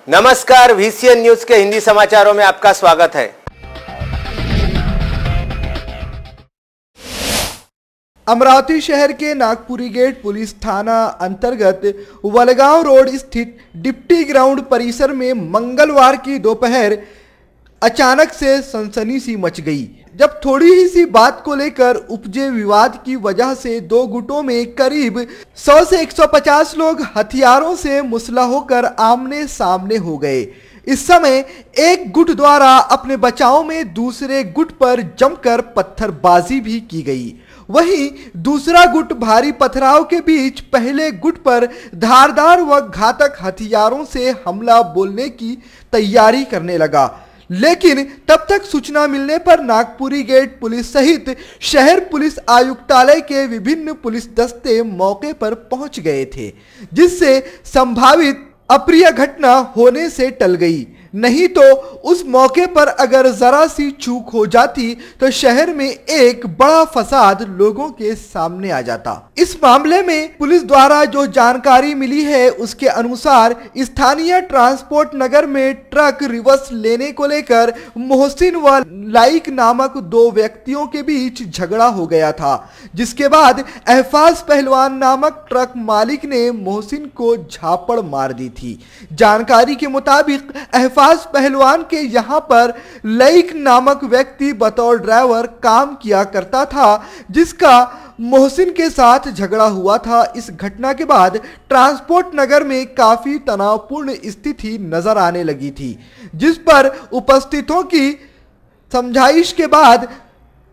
नमस्कार, VCN news के हिंदी समाचारों में आपका स्वागत है। अमरावती शहर के नागपुरी गेट पुलिस थाना अंतर्गत वलगांव रोड स्थित डिप्टी ग्राउंड परिसर में मंगलवार की दोपहर अचानक से सनसनी सी मच गई, जब थोड़ी ही सी बात को लेकर उपजे विवाद की वजह से दो गुटों में करीब 100 से 150 लोग हथियारों से मुसल्लह होकर आमने सामने हो गए। इस समय एक गुट द्वारा अपने बचाव में दूसरे गुट पर जमकर पत्थरबाजी भी की गई। वहीं दूसरा गुट भारी पथराव के बीच पहले गुट पर धारदार व घातक हथियारों से हमला बोलने की तैयारी करने लगा, लेकिन तब तक सूचना मिलने पर नागपुरी गेट पुलिस सहित शहर पुलिस आयुक्तालय के विभिन्न पुलिस दस्ते मौके पर पहुंच गए थे, जिससे संभावित अप्रिय घटना होने से टल गई। नहीं तो उस मौके पर अगर जरा सी चूक हो जाती तो शहर में एक बड़ा फसाद लोगों के सामने आ जाता। इस मामले में पुलिस द्वारा जो जानकारी मिली है उसके अनुसार स्थानीय ट्रांसपोर्ट नगर में ट्रक रिवर्स लेने को लेकर मोहसिन व लाइक नामक दो व्यक्तियों के बीच झगड़ा हो गया था, जिसके बाद एहफाज पहलवान नामक ट्रक मालिक ने मोहसिन को झापड़ मार दी थी। जानकारी के मुताबिक एहफाज पहलवान के यहाँ पर लईक नामक व्यक्ति बतौर ड्राइवर काम किया करता था, जिसका मोहसिन के साथ झगड़ा हुआ था। इस घटना के बाद ट्रांसपोर्ट नगर में काफी तनावपूर्ण स्थिति नजर आने लगी थी, जिस पर उपस्थितों की समझाइश के बाद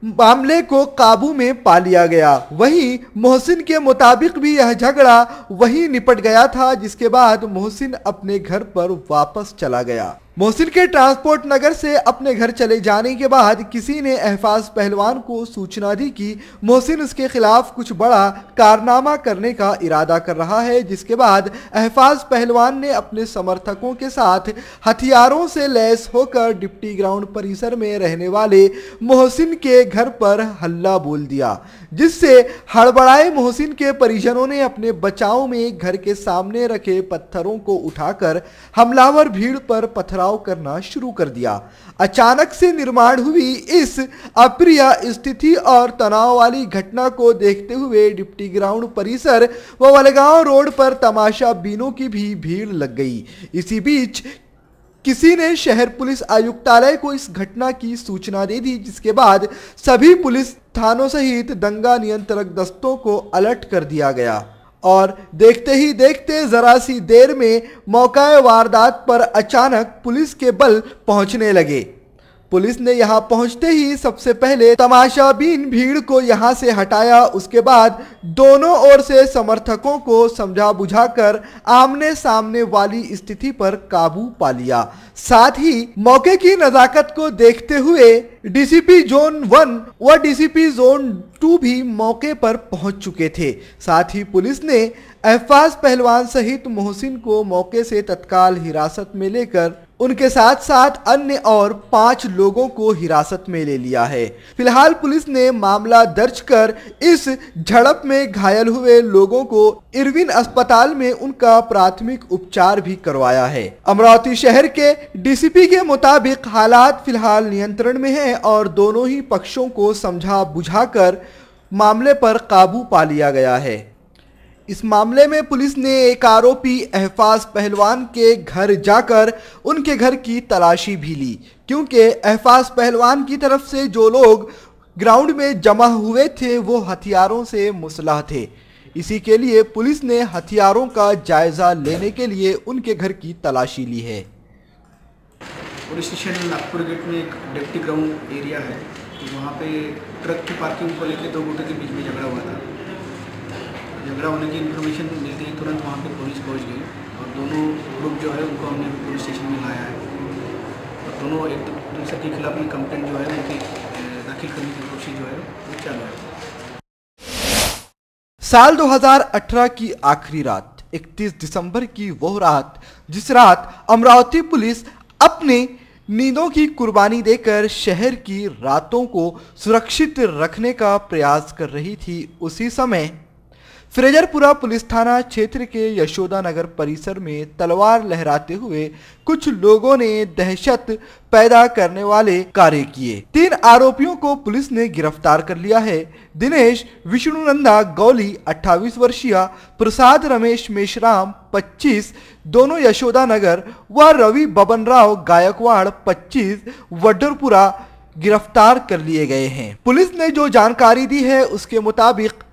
मामले को काबू में पा लिया गया। वहीं मोहसिन के मुताबिक भी यह झगड़ा वहीं निपट गया था, जिसके बाद मोहसिन अपने घर पर वापस चला गया। मोहसिन के ट्रांसपोर्ट नगर से अपने घर चले जाने के बाद किसी ने एहफाज पहलवान को सूचना दी कि मोहसिन उसके खिलाफ कुछ बड़ा कारनामा करने का इरादा कर रहा है, जिसके बाद एहफाज पहलवान ने अपने समर्थकों के साथ हथियारों से लैस होकर डिप्टी ग्राउंड परिसर में रहने वाले मोहसिन के घर पर हल्ला बोल दिया, जिससे हड़बड़ाए मोहसिन के परिजनों ने अपने बचाव में घर के सामने रखे पत्थरों को उठाकर हमलावर भीड़ पर पथराव करना शुरू कर दिया। अचानक से निर्माण हुई इस अप्रिय स्थिति और तनाव वाली घटना को देखते हुए डिप्टी ग्राउंड परिसर व वलगांव रोड पर तमाशा बीनों की भी भीड़ लग गई। इसी बीच किसी ने शहर पुलिस आयुक्तालय को इस घटना की सूचना दे दी, जिसके बाद सभी पुलिस थानों सहित दंगा नियंत्रक दस्तों को अलर्ट कर दिया गया और देखते ही देखते जरा सी देर में मौका वारदात पर अचानक पुलिस के बल पहुंचने लगे। पुलिस ने यहां पहुंचते ही सबसे पहले तमाशाबीन भीड़ को यहां से हटाया, उसके बाद दोनों ओर से समर्थकों को समझा बुझाकर आमने सामने वाली स्थिति पर काबू पा लिया। साथ ही मौके की नजाकत को देखते हुए डीसीपी जोन 1 व डीसीपी जोन 2 भी मौके पर पहुंच चुके थे। साथ ही पुलिस ने एहफाज पहलवान सहित मोहसिन को मौके से तत्काल हिरासत में लेकर उनके साथ साथ अन्य और 5 लोगों को हिरासत में ले लिया है। फिलहाल पुलिस ने मामला दर्ज कर इस झड़प में घायल हुए लोगों को इरविन अस्पताल में उनका प्राथमिक उपचार भी करवाया है। अमरावती शहर के डीसीपी के मुताबिक हालात फिलहाल नियंत्रण में हैं और दोनों ही पक्षों को समझा बुझाकर मामले पर काबू पा लिया गया है। इस मामले में पुलिस ने एक आरोपी एहफाज पहलवान के घर जाकर उनके घर की तलाशी भी ली, क्योंकि एहफाज पहलवान की तरफ से जो लोग ग्राउंड में जमा हुए थे वो हथियारों से मुसल्लह थे। इसी के लिए पुलिस ने हथियारों का जायजा लेने के लिए उनके घर की तलाशी ली है। पुलिस स्टेशन नागपुर गेट में एक डिप्टी ग्राउंड एरिया है, तो वहाँ पे ट्रक की पार्किंग को लेकर दो गुटों के बीच में झगड़ा हुआ था। झगड़ा होने की इन्फॉर्मेशन मिलते ही तुरंत वहाँ पे पुलिस पहुँच गई और दोनों ग्रुप जो है उनको हमने पुलिस स्टेशन में लाया है और दोनों एक दूसरे के खिलाफ में कंप्लेंट जो है उनकी दाखिल करने की कोशिश जो है वो चालू है। साल 2018 की आखिरी रात 31 दिसंबर की वो रात जिस रात अमरावती पुलिस अपने नींदों की कुर्बानी देकर शहर की रातों को सुरक्षित रखने का प्रयास कर रही थी, उसी समय फ्रेजरपुरा पुलिस थाना क्षेत्र के यशोदा नगर परिसर में तलवार लहराते हुए कुछ लोगों ने दहशत पैदा करने वाले कार्य किए। 3 आरोपियों को पुलिस ने गिरफ्तार कर लिया है। दिनेश विष्णुनंदा गौली 28 वर्षीय, प्रसाद रमेश मेश्राम 25 दोनों यशोदा नगर व रवि बबनराव गायकवाड़ 25 वडरपुरा गिरफ्तार कर लिए गए हैं। पुलिस ने जो जानकारी दी है उसके मुताबिक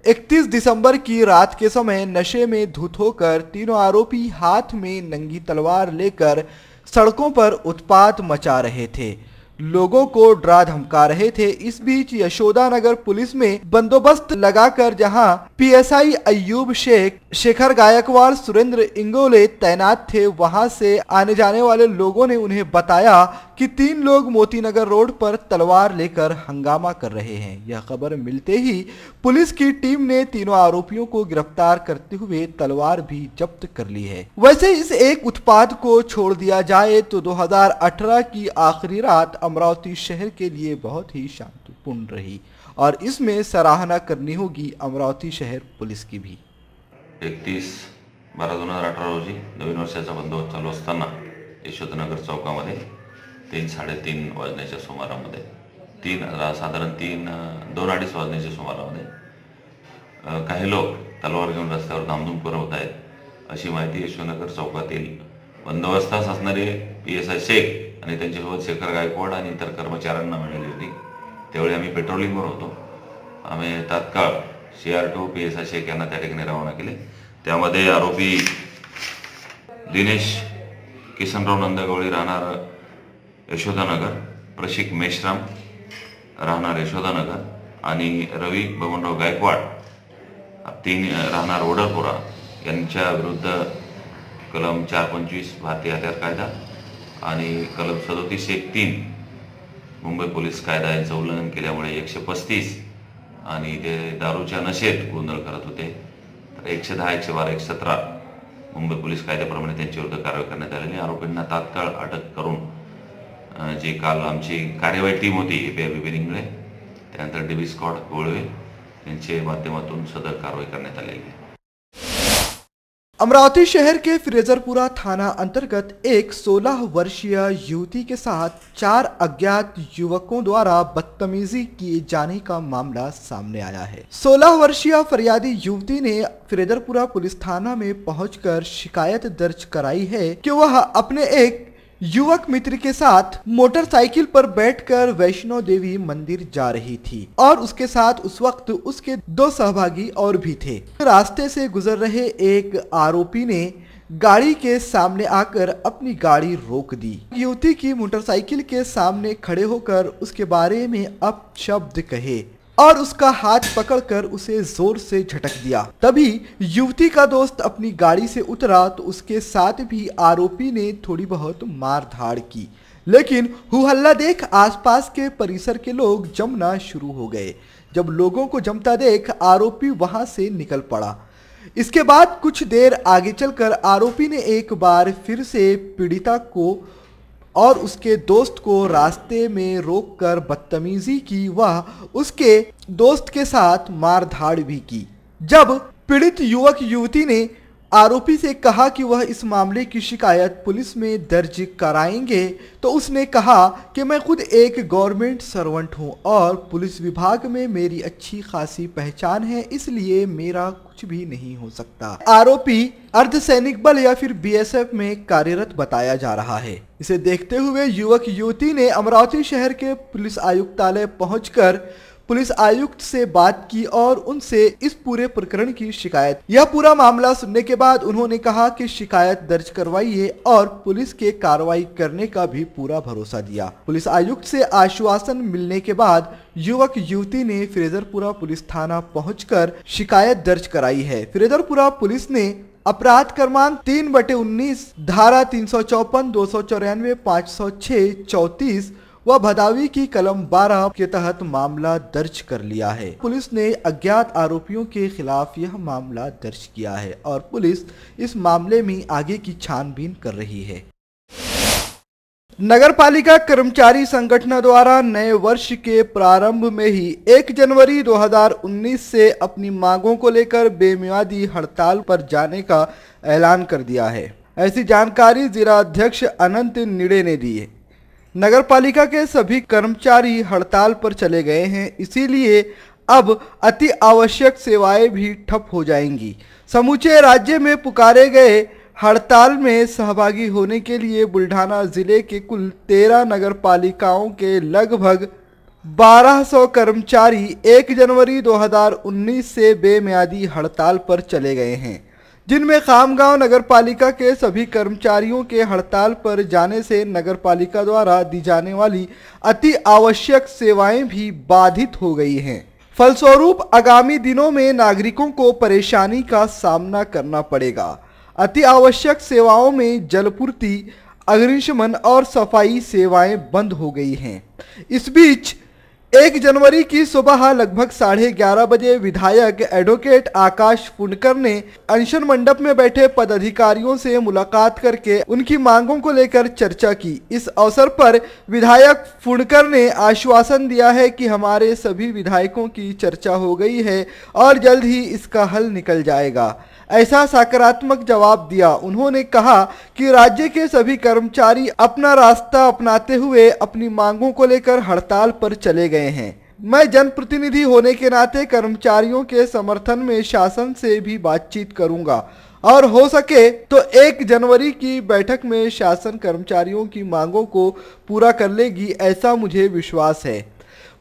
31 दिसंबर की रात के समय नशे में धुत होकर तीनों आरोपी हाथ में नंगी तलवार लेकर सड़कों पर उत्पात मचा रहे थे, लोगों को डरा धमका रहे थे। इस बीच यशोदा नगर पुलिस में बंदोबस्त लगाकर जहां पीएसआई अयूब शेख, शेखर गायकवाड़, सुरेंद्र इंगोले तैनात थे, वहां से आने जाने वाले लोगों ने उन्हें बताया कि 3 लोग मोतीनगर रोड पर तलवार लेकर हंगामा कर रहे हैं। यह खबर मिलते ही पुलिस की टीम ने तीनों आरोपियों को गिरफ्तार करते हुए तलवार भी जब्त कर ली है। वैसे इस एक उत्पाद को छोड़ दिया जाए तो 2018 की आखिरी रात अमरावती शहर के लिए बहुत ही शांतिपूर्ण रही और इसमें सराहना करनी होगी अमरावती शहर पुलिस की भी। 31/12/2018 रोजी नवीन वर्षाचा बंदोबस्त चालू असताना यशोदानगर चौकामध्ये 3-3:30 वाजण्याच्या सुमारामध्ये साधारण 2-2:30 वाजण्याच्या सुमारामध्ये काही लोक तलवार घेऊन रस्त्यावर धामधूम करत आहेत अशी माहिती यशोदानगर चौकातील बंदोबस्तास असणारे पीएसआय शेख आणि त्यांच्यासोबत शेखर गायकवाड आणि इतर कर्मचाऱ्यांना मिळाली होती। त्यावेळी आम्ही पेट्रोलिंगवर होतो। आम्ही तात्काळ CR2 पीएसआय शेख यांना त्या ठिकाणी रवाना केले। त्यामध्ये आरोपी दिनेश किसनराव नंदगवळी राहणार यशोदानगर, प्रशिक मेश्राम राहणार यशोदानगर आणि रवी बबनराव गायकवाड 3 राहणार वडरपुरा यांच्या विरुद्ध कलम 425 भारतीय हत्यार कायदा आणि कलम 37(1)(3 मुंबई पोलीस कायदा यांचं उल्लंघन केल्यामुळे 135 आणि ते दारूच्या नशेत गोंधळ करत होते तर 110, 112, 117 मुंबई पोलीस कायद्याप्रमाणे त्यांच्या विरुद्ध कारवाई करण्यात आलेली। आरोपींना तात्काळ अटक करून जी काल आमची कार्यवाही टीम होती APIB रिंगळे, त्यानंतर DB स्क्वॉड गोळवे यांच्या माध्यमातून सदर कारवाई करण्यात आलेली आहे। अमरावती शहर के फ्रेजरपुरा थाना अंतर्गत एक 16 वर्षीय युवती के साथ 4 अज्ञात युवकों द्वारा बदतमीजी किए जाने का मामला सामने आया है। 16 वर्षीय फरियादी युवती ने फ्रेजरपुरा पुलिस थाना में पहुंचकर शिकायत दर्ज कराई है कि वह अपने एक युवक मित्र के साथ मोटरसाइकिल पर बैठकर वैष्णो देवी मंदिर जा रही थी और उसके साथ उस वक्त उसके 2 सहभागी और भी थे। रास्ते से गुजर रहे एक आरोपी ने गाड़ी के सामने आकर अपनी गाड़ी रोक दी। युवती की मोटरसाइकिल के सामने खड़े होकर उसके बारे में अपशब्द कहे और उसका हाथ पकड़कर उसे जोर से झटक दिया। तभी युवती का दोस्त अपनी गाड़ी से उतरा तो उसके साथ भी आरोपी ने थोड़ी बहुत मार धाड़ की, लेकिन हुहल्ला देख आसपास के परिसर के लोग जमना शुरू हो गए। जब लोगों को जमता देख आरोपी वहां से निकल पड़ा। इसके बाद कुछ देर आगे चलकर आरोपी ने एक बार फिर से पीड़िता को और उसके दोस्त को रास्ते में रोककर बदतमीजी की व उसके दोस्त के साथ मारधाड़ भी की। जब पीड़ित युवक युवती ने आरोपी से कहा कि वह इस मामले की शिकायत पुलिस में दर्ज कराएंगे तो उसने कहा कि मैं खुद एक गवर्नमेंट सर्वेंट हूं और पुलिस विभाग में मेरी अच्छी खासी पहचान है, इसलिए मेरा कुछ भी नहीं हो सकता। आरोपी अर्धसैनिक बल या फिर BSF में कार्यरत बताया जा रहा है। इसे देखते हुए युवक युवती ने अमरावती शहर के पुलिस आयुक्तालय पहुंचकर पुलिस आयुक्त से बात की और उनसे इस पूरे प्रकरण की शिकायत। यह पूरा मामला सुनने के बाद उन्होंने कहा कि शिकायत दर्ज करवाइए और पुलिस के कार्रवाई करने का भी पूरा भरोसा दिया। पुलिस आयुक्त से आश्वासन मिलने के बाद युवक युवती ने फ्रेजरपुरा पुलिस थाना पहुंचकर शिकायत दर्ज कराई है। फ्रेजरपुरा पुलिस ने अपराध क्रमांक 3/19 धारा 354, 294, 506, 34 व भदावी की कलम 12 के तहत मामला दर्ज कर लिया है। पुलिस ने अज्ञात आरोपियों के खिलाफ यह मामला दर्ज किया है और पुलिस इस मामले में आगे की छानबीन कर रही है। नगरपालिका कर्मचारी संगठन द्वारा नए वर्ष के प्रारंभ में ही 1 जनवरी 2019 से अपनी मांगों को लेकर बेमियादी हड़ताल पर जाने का ऐलान कर दिया है। ऐसी जानकारी जिला अध्यक्ष अनंत निड़े ने दी है। नगरपालिका के सभी कर्मचारी हड़ताल पर चले गए हैं, इसीलिए अब अति आवश्यक सेवाएं भी ठप हो जाएंगी। समूचे राज्य में पुकारे गए हड़ताल में सहभागी होने के लिए बुल्ढाना जिले के कुल 13 नगरपालिकाओं के लगभग 1200 कर्मचारी 1 जनवरी 2019 से बेमियादी हड़ताल पर चले गए हैं, जिनमें खामगांव नगरपालिका के सभी कर्मचारियों के हड़ताल पर जाने से नगरपालिका द्वारा दी जाने वाली अति आवश्यक सेवाएं भी बाधित हो गई हैं। फलस्वरूप आगामी दिनों में नागरिकों को परेशानी का सामना करना पड़ेगा। अति आवश्यक सेवाओं में जलपूर्ति, अग्निशमन और सफाई सेवाएं बंद हो गई हैं। इस बीच 1 जनवरी की सुबह लगभग 11:30 बजे विधायक एडवोकेट आकाश फुंडकर ने अनशन मंडप में बैठे पदाधिकारियों से मुलाकात करके उनकी मांगों को लेकर चर्चा की। इस अवसर पर विधायक फुंडकर ने आश्वासन दिया है कि हमारे सभी विधायकों की चर्चा हो गई है और जल्द ही इसका हल निकल जाएगा। ऐसा सकारात्मक जवाब दिया। उन्होंने कहा कि राज्य के सभी कर्मचारी अपना रास्ता अपनाते हुए अपनी मांगों को लेकर हड़ताल पर चले गए हैं। मैं जनप्रतिनिधि होने के नाते कर्मचारियों के समर्थन में शासन से भी बातचीत करूंगा और हो सके तो 1 जनवरी की बैठक में शासन कर्मचारियों की मांगों को पूरा कर लेगी, ऐसा मुझे विश्वास है।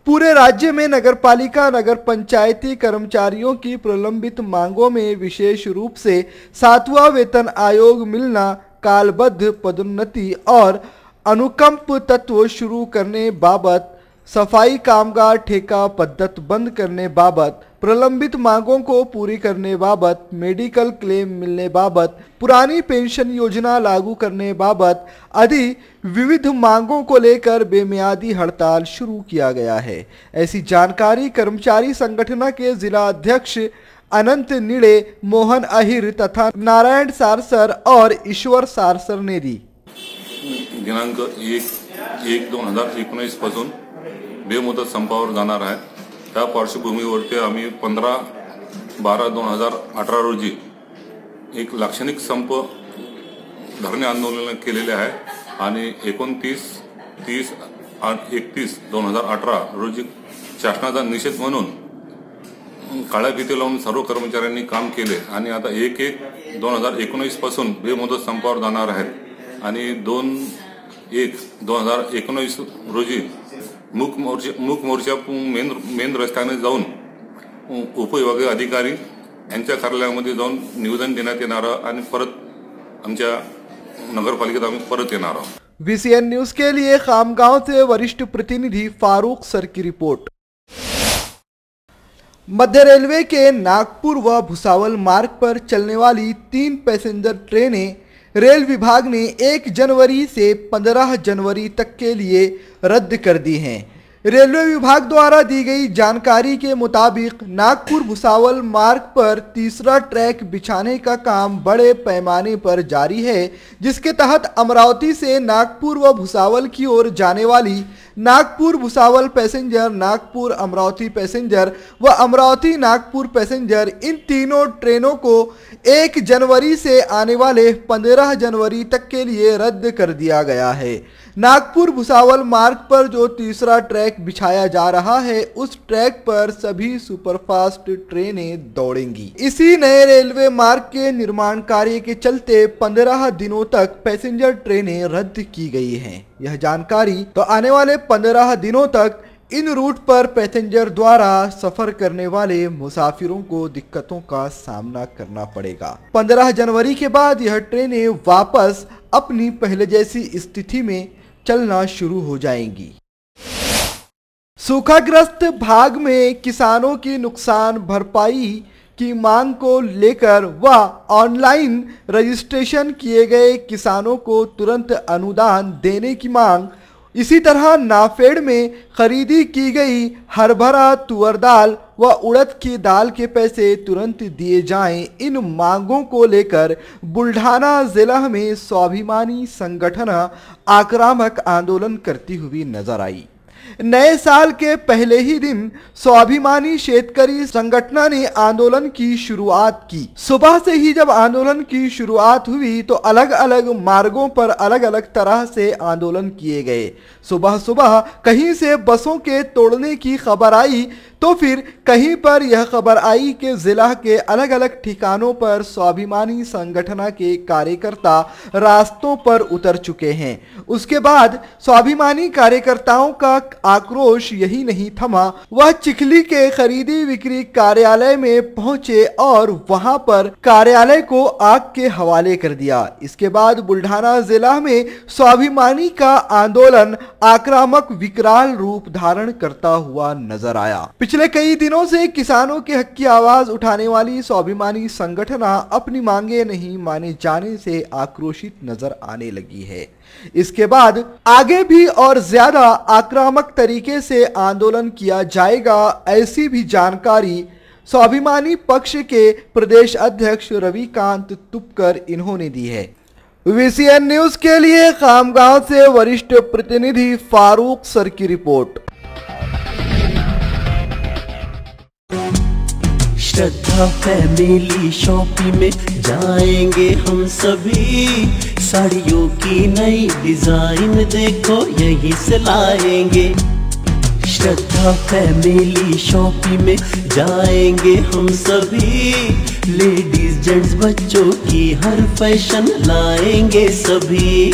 पूरे राज्य में नगरपालिका नगर पंचायती कर्मचारियों की प्रलंबित मांगों में विशेष रूप से 7वां वेतन आयोग मिलना, कालबद्ध पदोन्नति और अनुकंप तत्व शुरू करने बाबत, सफाई कामगार ठेका पद्धत बंद करने बाबत, प्रलंबित मांगों को पूरी करने बाबत, मेडिकल क्लेम मिलने बाबत, पुरानी पेंशन योजना लागू करने बाबत आदि विविध मांगों को लेकर बेमियादी हड़ताल शुरू किया गया है। ऐसी जानकारी कर्मचारी संगठन के जिला अध्यक्ष अनंत निड़े, मोहन अहिर तथा नारायण सारसर और ईश्वर सारसर ने दी। दिनांक 1/1/2019 पासून बेमुदत संपावर जाणार आहे। त्या पार्श्वभूमीवरती आम्ही 15/12/2018 रोजी एक लाक्षणिक संप धरणे आंदोलन केलेले आहे आणि 29/30/31/2018 रोजी शासनाचा निषेध म्हणून काळ्या फिती लावून सर्व कर्मचाऱ्यांनी काम केले आणि आता 1/1/2019 पासून बेमुदत संपावर जाणार आहेत आणि 2/1/2019 रोजी मूक मोर्चा मेन रस्त्याने जाऊन उपविभागीय अधिकारी यांच्या कार्यालयामध्ये जाऊन निवेदन देण्यात येणार आणि परत आमच्या नगरपालिकेत आम्ही परत येणार आहोत। VCN न्यूज के लिए खामगांव से वरिष्ठ प्रतिनिधि फारूक सर की रिपोर्ट। मध्य रेलवे के नागपुर व भुसावल मार्ग पर चलने वाली 3 पैसेंजर ट्रेनें रेल विभाग ने 1 जनवरी से 15 जनवरी तक के लिए रद्द कर दी हैं। रेलवे विभाग द्वारा दी गई जानकारी के मुताबिक नागपुर भुसावल मार्ग पर तीसरा ट्रैक बिछाने का काम बड़े पैमाने पर जारी है, जिसके तहत अमरावती से नागपुर व भुसावल की ओर जाने वाली नागपुर भुसावल पैसेंजर, नागपुर अमरावती पैसेंजर व अमरावती नागपुर पैसेंजर, इन तीनों ट्रेनों को 1 जनवरी से आने वाले 15 जनवरी तक के लिए रद्द कर दिया गया है। नागपुर भुसावल मार्ग पर जो तीसरा ट्रैक बिछाया जा रहा है, उस ट्रैक पर सभी सुपरफास्ट ट्रेनें दौड़ेंगी। इसी नए रेलवे मार्ग के निर्माण कार्य के चलते 15 दिनों तक पैसेंजर ट्रेनें रद्द की गई हैं। यह जानकारी तो आने वाले 15 दिनों तक इन रूट पर पैसेंजर द्वारा सफर करने वाले मुसाफिरों को दिक्कतों का सामना करना पड़ेगा। 15 जनवरी के बाद यह ट्रेनें वापस अपनी पहले जैसी स्थिति में चलना शुरू हो जाएंगी। सूखाग्रस्त भाग में किसानों की नुकसान भरपाई की मांग को लेकर व ऑनलाइन रजिस्ट्रेशन किए गए किसानों को तुरंत अनुदान देने की मांग इसी तरह नाफेड में खरीदी की गई हरभरा, तुअर दाल व उड़द की दाल के पैसे तुरंत दिए जाएं, इन मांगों को लेकर बुल्ढाना जिला में स्वाभिमानी संगठन आक्रामक आंदोलन करती हुई नजर आई। नए साल के पहले ही दिन स्वाभिमानी शेतकरी संगठन ने आंदोलन की शुरुआत की। सुबह से ही जब आंदोलन की शुरुआत हुई तो अलग अलग मार्गों पर अलग अलग तरह से आंदोलन किए गए। सुबह सुबह कहीं से बसों के तोड़ने की खबर आई तो फिर कहीं पर यह खबर आई कि जिला के अलग अलग ठिकानों पर स्वाभिमानी संगठन के कार्यकर्ता रास्तों पर उतर चुके हैं। उसके बाद स्वाभिमानी कार्यकर्ताओं का आक्रोश यही नहीं थमा, वह चिखली के खरीदी बिक्री कार्यालय में पहुंचे और वहां पर कार्यालय को आग के हवाले कर दिया। इसके बाद बुल्ढाना जिला में स्वाभिमानी का आंदोलन आक्रामक विकराल रूप धारण करता हुआ नजर आया। पिछले कई दिनों से किसानों के हक की आवाज उठाने वाली स्वाभिमानी संगठन अपनी मांगे नहीं माने जाने से आक्रोशित नजर आने लगी है। इसके बाद आगे भी और ज्यादा आक्रामक तरीके से आंदोलन किया जाएगा, ऐसी भी जानकारी स्वाभिमानी पक्ष के प्रदेश अध्यक्ष रविकांत तुपकर इन्होंने दी है। VCN न्यूज के लिए खामगांव से वरिष्ठ प्रतिनिधि फारूक सर की रिपोर्ट। श्रद्धा फैमिली शॉपिंग में जाएंगे हम सभी, साड़ियों की नई डिजाइन देखो यहीं से लाएंगे। श्रद्धा फैमिली शॉपिंग में जाएंगे हम सभी, लेडीज जेंट्स बच्चों की हर फैशन लाएंगे सभी।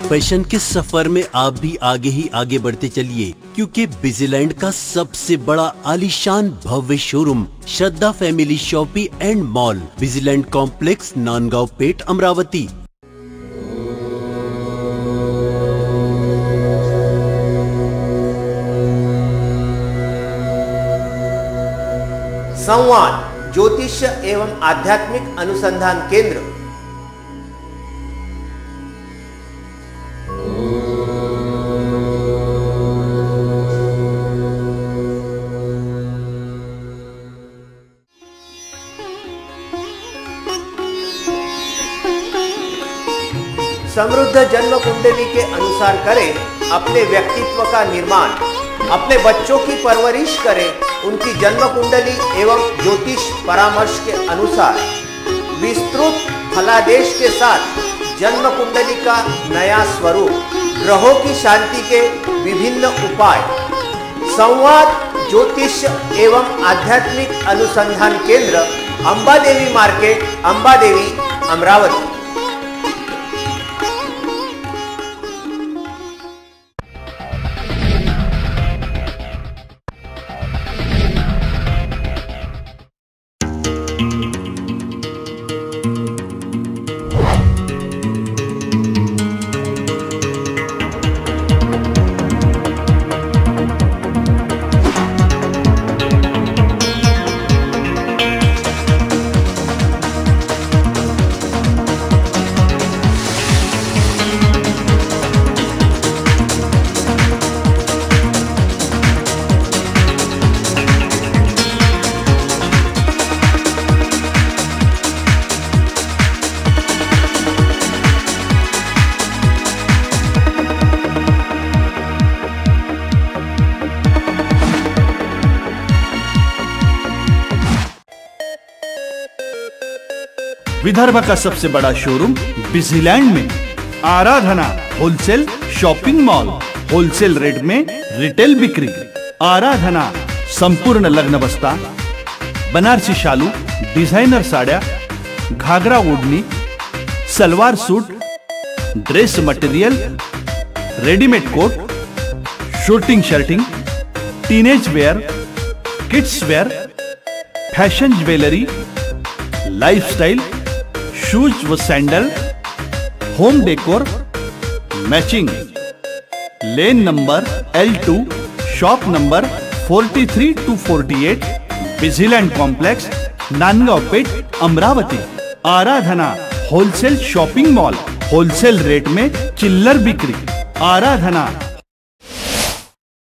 फैशन के सफर में आप भी आगे ही आगे बढ़ते चलिए, क्योंकि बिजीलैंड का सबसे बड़ा आलीशान भव्य showroom Shraddha family shopping and mall, Busyland complex, Nandgaon Peth, Amravati. संवाद ज्योतिष एवं आध्यात्मिक अनुसंधान केंद्र। समृद्ध जन्म कुंडली के अनुसार करें अपने व्यक्तित्व का निर्माण, अपने बच्चों की परवरिश करें उनकी जन्म कुंडली एवं ज्योतिष परामर्श के अनुसार। विस्तृत फलादेश के साथ जन्म कुंडली का नया स्वरूप, ग्रहों की शांति के विभिन्न उपाय। संवाद ज्योतिष एवं आध्यात्मिक अनुसंधान केंद्र, अंबादेवी मार्केट, अंबादेवी, अमरावती। विदर्भ का सबसे बड़ा शोरूम बिजीलैंड में Aradhana wholesale shopping mall, wholesale rate में रिटेल बिक्री। आराधना संपूर्ण लग्न बस्ता, बनारसी शालू, डिझायनर साड्या, घागरा ओढणी, salwar suit, dress material, readymade coat, suiting shirting, teenage wear, kids wear, fashion jewellery, lifestyle, shoes व sandal, home decor, matching. Lane number L2, shop number 43 to 48, Busyland complex, Nandgaon Peth, Amravati. Aradhana wholesale shopping mall, wholesale rate में चिल्लर बिक्री। Aradhana.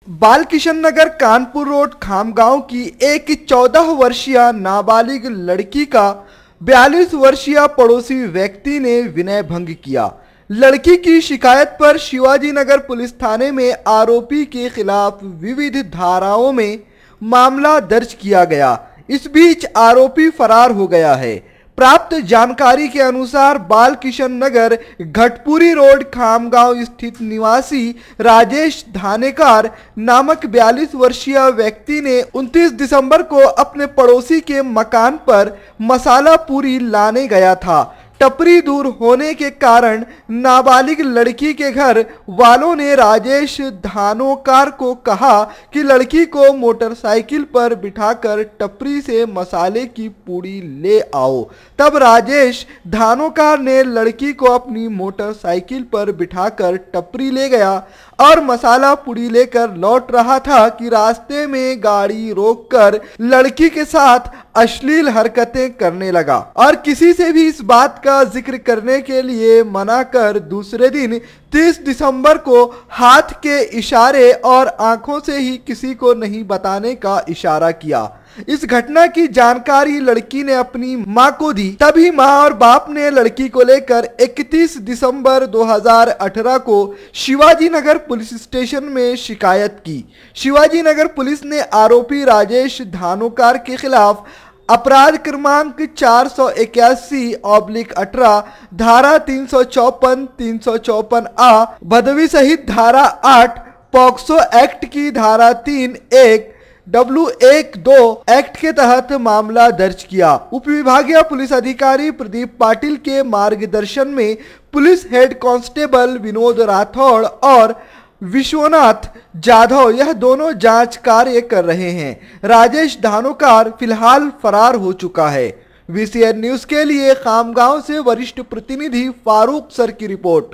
Balkishan Nagar Kanpur road Khamgaon की एक 14 वर्षीय नाबालिग लड़की का 42 वर्षीय पड़ोसी व्यक्ति ने विनय भंग किया। लड़की की शिकायत पर शिवाजी नगर पुलिस थाने में आरोपी के खिलाफ विविध धाराओं में मामला दर्ज किया गया। इस बीच आरोपी फरार हो गया है। प्राप्त जानकारी के अनुसार बालकिशन नगर घटपुरी रोड खामगांव स्थित निवासी राजेश धानेकार नामक 42 वर्षीय व्यक्ति ने 29 दिसंबर को अपने पड़ोसी के मकान पर मसाला पूरी लाने गया था। टपरी दूर होने के कारण नाबालिग लड़की के घर वालों ने राजेश धानोकार को कहा कि लड़की को मोटरसाइकिल पर बिठाकर टपरी से मसाले की पूड़ी ले आओ। तब राजेश धानोकार ने लड़की को अपनी मोटरसाइकिल पर बिठाकर टपरी ले गया और मसाला पूड़ी लेकर लौट रहा था कि रास्ते में गाड़ी रोककर लड़की के साथ अश्लील हरकतें करने लगा और किसी से भी इस बात का जिक्र करने के लिए मना कर दूसरे दिन 30 दिसंबर को हाथ के इशारे और आंखों से ही किसी को नहीं बताने का इशारा किया। इस घटना की जानकारी लड़की ने अपनी मां को दी। तभी मां और बाप ने लड़की को लेकर 31 दिसंबर 2018 को शिवाजी नगर पुलिस स्टेशन में शिकायत की। शिवाजी नगर पुलिस ने आरोपी राजेश धानोकार के खिलाफ अपराध क्रमांक 481/18 धारा 354, 354A बदवी सहित धारा 8 पॉक्सो एक्ट की धारा 3(1) W12 एक्ट के तहत मामला दर्ज किया। उप विभागीय पुलिस अधिकारी प्रदीप पाटिल के मार्गदर्शन में police head constable Vinod Rathore और विश्वनाथ जाधव यह दोनों जांच कार्य कर रहे हैं। राजेश धानोकार फिलहाल फरार हो चुका है। VCN न्यूज के लिए खामगांव से वरिष्ठ प्रतिनिधि फारूक सर की रिपोर्ट।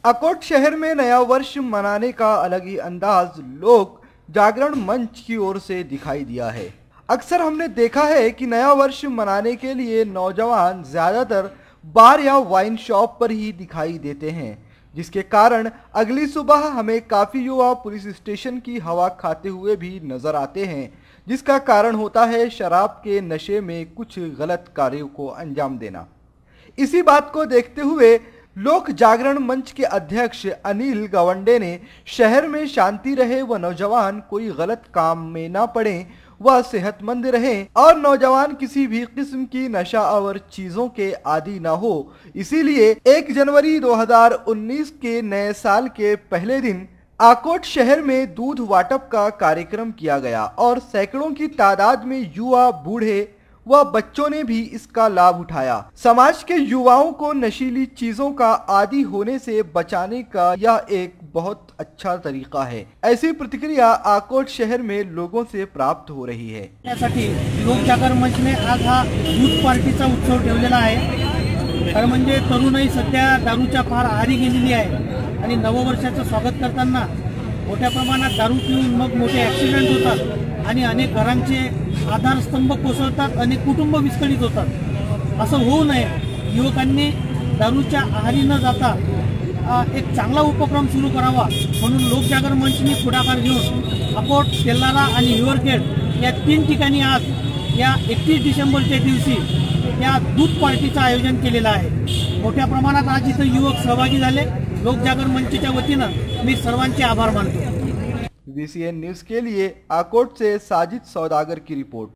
अकोट शहर में नया वर्ष मनाने का अलग ही अंदाज लोक जागरण मंच की ओर से दिखाई दिया है। अक्सर हमने देखा है कि नया वर्ष मनाने के लिए नौजवान ज्यादातर बार या वाइन शॉप पर ही दिखाई देते हैं, जिसके कारण अगली सुबह हमें काफी युवा पुलिस स्टेशन की हवा खाते हुए भी नजर आते हैं, जिसका कारण होता है शराब के नशे में कुछ गलत कार्यों को अंजाम देना। इसी बात को देखते हुए लोक जागरण मंच के अध्यक्ष अनिल गवंडे ने शहर में शांति रहे व नौजवान कोई गलत काम में ना पड़े वह सेहतमंद रहें और नौजवान किसी भी किस्म की नशा और चीजों के आदी ना हो, इसीलिए 1 जनवरी 2019 के नए साल के पहले दिन आकोट शहर में दूध वाटप का कार्यक्रम किया गया और सैकड़ों की तादाद में युवा, बूढ़े व बच्चों ने भी इसका लाभ उठाया। समाज के युवाओं को नशीली चीजों का आदी होने से बचाने का यह एक बहुत अच्छा तरीका है। ऐसी प्रतिक्रिया आकोट शहर में लोगों से प्राप्त हो रही है। त्यासाठी लोक जागरण मंचने आज हा दूध पार्टीचा उत्सव ठेवलेला आहे। खरं म्हणजे तरुणाई सध्या दारूच्या फार आहारी गेलेली आहे आणि नववर्षाचं स्वागत करताना मोठ्या प्रमाणात दारू पिऊन मग मोठे ॲक्सिडेंट होतात आणि अनेक घरांचे आधारस्तंभ कोसळतात, अनेक कुटुंब विस्कळीत होतात। असं होऊ नये, युवकांनी दारूच्या आहारी न जाता एक चांगला उपक्रम सुरू करावा म्हणून लोक जागरण मंचने पुढाकार घेऊन अकोट, तेल्लारा आणि हिवरखेड या 3 ठिकाणी आज या 31 डिसेंबरच्या दिवशी या दूध पार्टीचं आयोजन केलेलं आहे। मोठ्या प्रमाणात आज इथं युवक सहभागी झाले। लोक जागरण मंचच्या वतीनं मी सर्वांचे आभार मानतो। VCN न्यूज के लिए आकोट से साजिद सौदागर की रिपोर्ट।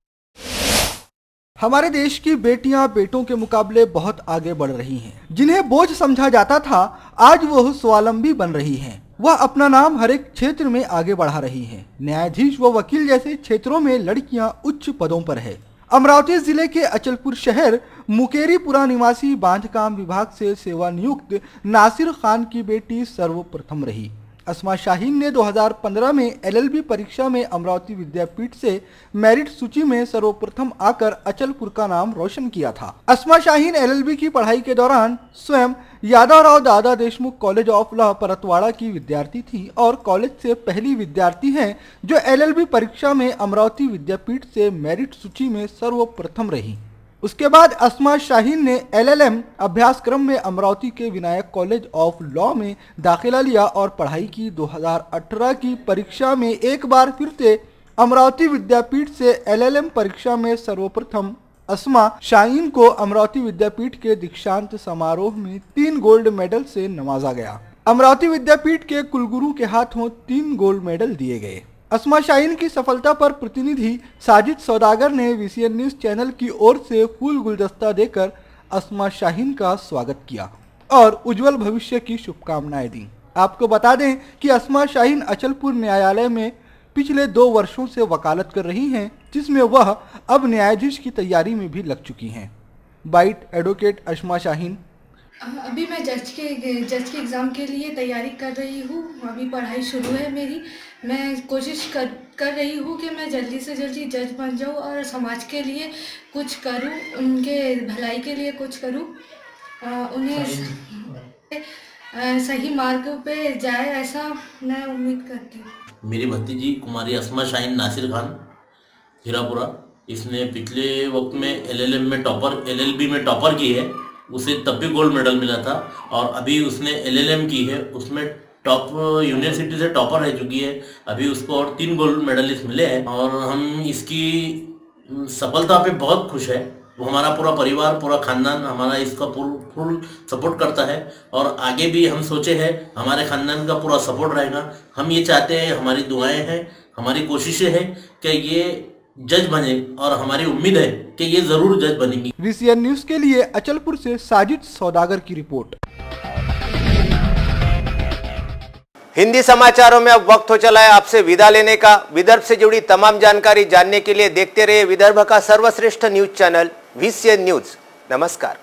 हमारे देश की बेटियां बेटों के मुकाबले बहुत आगे बढ़ रही हैं। जिन्हें बोझ समझा जाता था आज वह स्वावलंबी बन रही हैं। वह अपना नाम हर एक क्षेत्र में आगे बढ़ा रही हैं। न्यायाधीश व वकील जैसे क्षेत्रों में लड़कियां उच्च पदों पर है। अमरावती जिले के अचलपुर शहर मुकेरीपुरा निवासी बांधकाम विभाग से सेवानियुक्त नासिर खान की बेटी सर्वप्रथम रही। अस्मा शाहीन ने 2015 में LLB परीक्षा में अमरावती विद्यापीठ से मेरिट सूची में सर्वप्रथम आकर अचलपुर का नाम रोशन किया था। अस्मा शाहीन LLB की पढ़ाई के दौरान स्वयं यादवराव दादा Deshmukh college of law Paratwada की विद्यार्थी थी और कॉलेज से पहली विद्यार्थी हैं जो LLB परीक्षा में अमरावती विद्यापीठ से मेरिट सूची में सर्वप्रथम रही। उसके बाद अस्मा शाहीन ने LLM अभ्यासक्रम में अमरावती के विनायक कॉलेज ऑफ लॉ में दाखिला लिया और पढ़ाई की। 2018 की परीक्षा में एक बार फिर से अमरावती विद्यापीठ से LLM परीक्षा में सर्वप्रथम अस्मा शाहीन को अमरावती विद्यापीठ के दीक्षांत समारोह में 3 गोल्ड मेडल से नवाजा गया। अमरावती विद्यापीठ के कुलगुरु के हाथों 3 गोल्ड मेडल दिए गए। अस्मा शाहीन की सफलता पर प्रतिनिधि साजिद सौदागर ने VCN न्यूज चैनल की ओर से फूल गुलदस्ता देकर अस्मा शाहीन का स्वागत किया और उज्जवल भविष्य की शुभकामनाएं दी। आपको बता दें कि अस्मा शाहीन अचलपुर न्यायालय में पिछले 2 वर्षों से वकालत कर रही हैं, जिसमें वह अब न्यायाधीश की तैयारी में भी लग चुकी हैं। बाइट एडवोकेट अस्मा शाहीन। अभी मैं जज के एग्ज़ाम के लिए तैयारी कर रही हूँ। अभी पढ़ाई शुरू है मेरी। मैं कोशिश कर रही हूँ कि मैं जल्दी से जल्दी जज बन जाऊँ और समाज के लिए कुछ करूँ, उनके भलाई के लिए कुछ करूँ, उन्हें सही मार्ग पे जाए, ऐसा मैं उम्मीद करती हूँ। मेरी भतीजी कुमारी अस्मा शाहीन नासिर खान हीरापुरा, इसने पिछले वक्त में LLM में LLB में टॉपर की है। उसे तब भी गोल्ड मेडल मिला था और अभी उसने LLM की है, उसमें टॉप यूनिवर्सिटी से टॉपर रह चुकी है। अभी उसको और 3 गोल्ड मेडलिस्ट मिले हैं और हम इसकी सफलता पे बहुत खुश है। वो हमारा पूरा परिवार, पूरा खानदान हमारा इसका फुल सपोर्ट करता है और आगे भी हम सोचे हैं हमारे खानदान का पूरा सपोर्ट रहेगा। हम ये चाहते हैं, हमारी दुआएं हैं, हमारी कोशिशें हैं कि ये जज बने और हमारी उम्मीद है कि ये जरूर जज बनेंगी। VCN न्यूज के लिए अचलपुर से साजिद सौदागर की रिपोर्ट। हिंदी समाचारों में अब वक्त हो चला है आपसे विदा लेने का। विदर्भ से जुड़ी तमाम जानकारी जानने के लिए देखते रहिए विदर्भ का सर्वश्रेष्ठ न्यूज चैनल VCN न्यूज। नमस्कार।